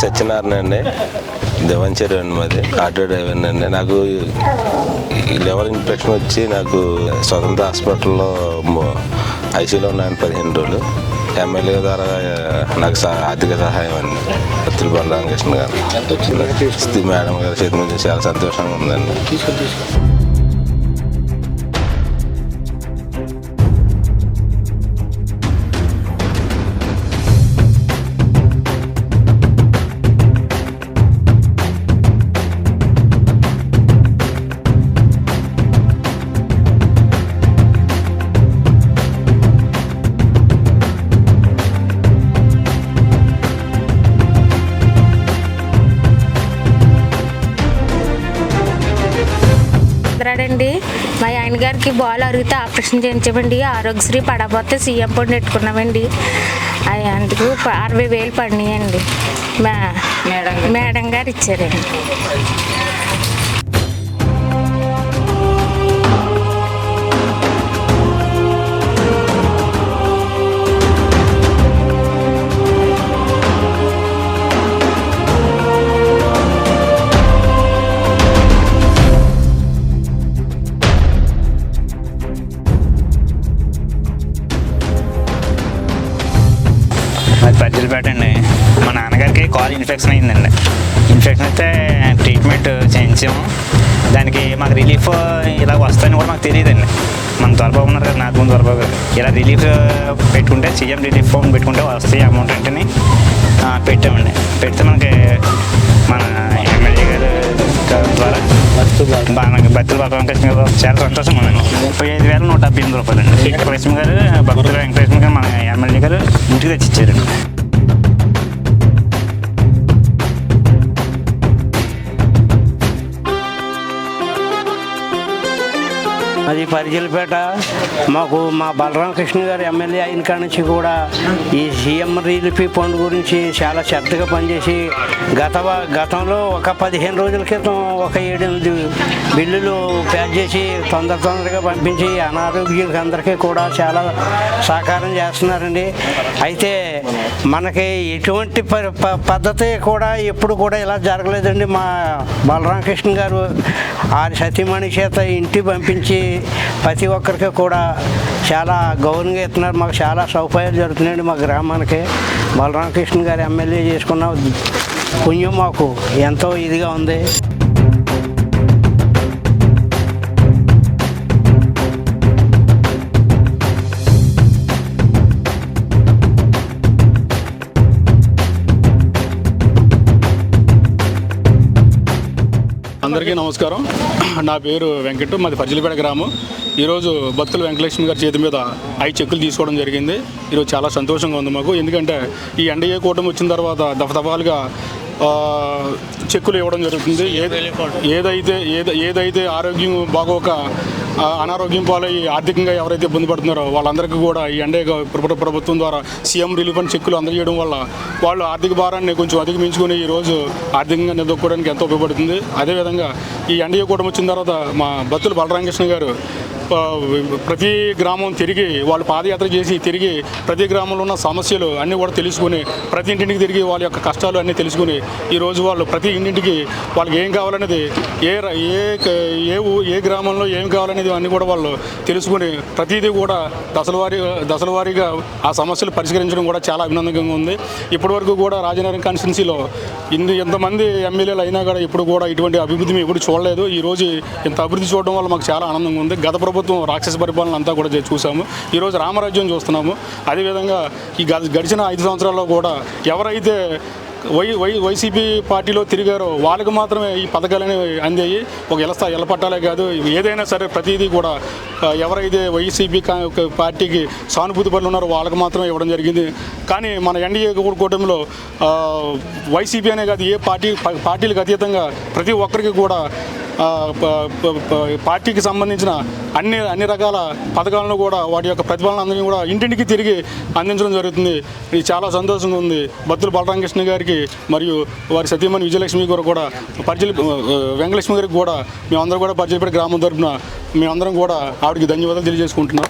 సత్యనారాయణ అండి, దేవంచేరు అండి, మాది ఆటో డ్రైవర్ అండి. నాకు లివర్ ఇన్ఫెక్షన్ వచ్చి నాకు స్వతంత్ర హాస్పిటల్లో ఐసీలో ఉన్నాను 15 రోజులు. ఎమ్మెల్యే ద్వారా నాకు ఆర్థిక సహాయం అండి. భక్తులు బలరామకృష్ణ గారు మేడం గారి చేతి నుంచి చాలా సంతోషంగా ఉందండి. అండి మా ఆయన గారికి బాల్ అరిగితే ఆపరేషన్ చేయించామండి. ఆరోగ్యశ్రీ పడబోతే సీఎం పొడి పెట్టుకున్నామండి. అందుకు 60,000 పడినాయండి. మేడం గారు ఇచ్చారండి. అది పజ్జిలపేట అండి. మా నాన్నగారికి కాల్ ఇన్ఫెక్షన్ అయిందండి. ఇన్ఫెక్షన్ అయితే ట్రీట్మెంట్ చేయించాము. దానికి మాకు రిలీఫ్ ఇలా వస్తాయని కూడా మాకు తెలియదండి. మన త్వరబాబు ఉన్నారు కదా, నాకు ముందు త్వరబాబు గారు, ఇలా రిలీఫ్ పెట్టుకుంటే సీఎం రిలీఫ్ ఫండ్ పెట్టుకుంటే వస్తాయి అమౌంట్ అంటేని పెట్టామండి. పెడితే మనకి మన ఎమ్మెల్యే గారు ద్వారా భక్తుల వెంకటేశ్వర గారు చాలా సంతోషం ఉందండి. 35,178 రూపాయలండి. వెంకటేశ్వర గారు భక్తుల వెంకటేశ్వర గారు మన ఎమ్మెల్యే గారు ఇంటికి తెచ్చి ఇచ్చారండి. అది పరిచలపేట. మాకు మా బలరామకృష్ణ గారు ఎమ్మెల్యే అయిన కాడ నుంచి కూడా ఈ సీఎం రిలీఫ్ ఫండ్ గురించి చాలా శ్రద్ధగా పనిచేసి గతంలో ఒక 15 రోజుల క్రితం ఒక 7-8 బిల్లులు ప్యాక్ చేసి తొందరగా పంపించి అనారోగ్యులకు అందరికీ కూడా చాలా సహకారం చేస్తున్నారండి. అయితే మనకి ఎటువంటి పద్ధతి కూడా ఎప్పుడు కూడా ఇలా జరగలేదండి. మా బలరామకృష్ణ గారు ఆ సతీమణి చేత ఇంటికి పంపించి ప్రతి ఒక్కరికి కూడా చాలా గౌరవంగా ఇస్తున్నారు. మాకు చాలా సౌకర్యాలు జరుగుతున్నాయండి. మా గ్రామానికి బలరామకృష్ణ గారు ఎమ్మెల్యే చేసుకున్న పుణ్యం మాకు ఎంతో ఇదిగా ఉంది. అందరికీ నమస్కారం. నా పేరు వెంకట్, మాది పరిచలపేట గ్రామం. ఈరోజు భక్తుల వెంకటలక్ష్మి గారి చేతి మీద 5 చెక్కులు తీసుకోవడం జరిగింది. ఈరోజు చాలా సంతోషంగా ఉంది మాకు. ఎందుకంటే ఈ ఎన్డీఏ కూటమి వచ్చిన తర్వాత దఫదఫాలుగా చెక్కులు ఇవ్వడం జరుగుతుంది. ఏదైతే ఆరోగ్యం బాగోక అనారోగ్యం పాలయ్యి ఆర్థికంగా ఎవరైతే ఇబ్బంది పడుతున్నారో వాళ్ళందరికీ కూడా ఈ ఎన్డీఏ ప్రభుత్వం ద్వారా సీఎం రిలీఫ్ ఫండ్ చెక్కులు అందజేయడం వల్ల వాళ్ళు ఆర్థిక భారాన్ని కొంచెం అధిగమించుకొని ఈరోజు ఆర్థికంగా నిలదొక్కోవడానికి ఎంతో ఉపయోగపడుతుంది. అదేవిధంగా ఈ ఎన్డీఏ కూటమి వచ్చిన తర్వాత మా భక్తులు బలరామకృష్ణ గారు ప్రతి గ్రామం తిరిగి వాళ్ళు పాదయాత్ర చేసి తిరిగి ప్రతి గ్రామంలో ఉన్న సమస్యలు అన్నీ కూడా తెలుసుకుని ప్రతి ఇంటింటికి తిరిగి వాళ్ళ యొక్క కష్టాలు అన్నీ తెలుసుకుని ఈరోజు వాళ్ళు ప్రతి ఇంటింటికి వాళ్ళకి ఏం కావాలనేది ఏ గ్రామంలో ఏం కావాలనేది అన్నీ కూడా వాళ్ళు తెలుసుకుని ప్రతిదీ కూడా దశల వారీగా ఆ సమస్యలు పరిష్కరించడం కూడా చాలా అభినందనంగా ఉంది. ఇప్పటివరకు కూడా రాజనగరం కాన్స్టిట్యున్సీలో ఎంతమంది ఎమ్మెల్యేలు అయినా కూడా ఇప్పుడు కూడా ఇటువంటి అభివృద్ధి మేము ఎప్పుడు చూడలేదు. ఈరోజు ఇంత అభివృద్ధి చూడడం వల్ల మాకు చాలా ఆనందంగా ఉంది. గత ప్రభుత్వం రాక్షస పరిపాలన అంతా కూడా చూసాము. ఈరోజు రామరాజ్యం చూస్తున్నాము. అదేవిధంగా ఈ గడిచిన 5 సంవత్సరాల్లో కూడా ఎవరైతే వైసీపీ పార్టీలో తిరిగారో వాళ్ళకి మాత్రమే ఈ పథకాలు అందాయి. ఒక ఇళ్ళ పట్టాలే కాదు, ఏదైనా సరే ప్రతిదీ కూడా ఎవరైతే వైసీపీ పార్టీకి సానుభూతి పనులు ఉన్నారో వాళ్ళకి మాత్రమే ఇవ్వడం జరిగింది. కానీ మన ఎన్డీఏ కూటమిలో వైసీపీ అనే కాదు, ఏ పార్టీలకు అతీతంగా ప్రతి ఒక్కరికి కూడా పార్టీకి సంబంధించిన అన్ని రకాల పథకాలను కూడా వాటి యొక్క ప్రతిఫలన అందరినీ కూడా ఇంటింటికి తిరిగి అందించడం జరుగుతుంది. ఇది చాలా సంతోషంగా ఉంది. భక్తులు బలరామకృష్ణ గారికి మరియు వారి సతీమణి విజయలక్ష్మి గారు కూడా వెంకటలక్ష్మి గారికి కూడా మేమందరం కూడా పరిచయపడే గ్రామం తరపున మేమందరం కూడా ఆవిడకి ధన్యవాదాలు తెలియజేసుకుంటున్నాం.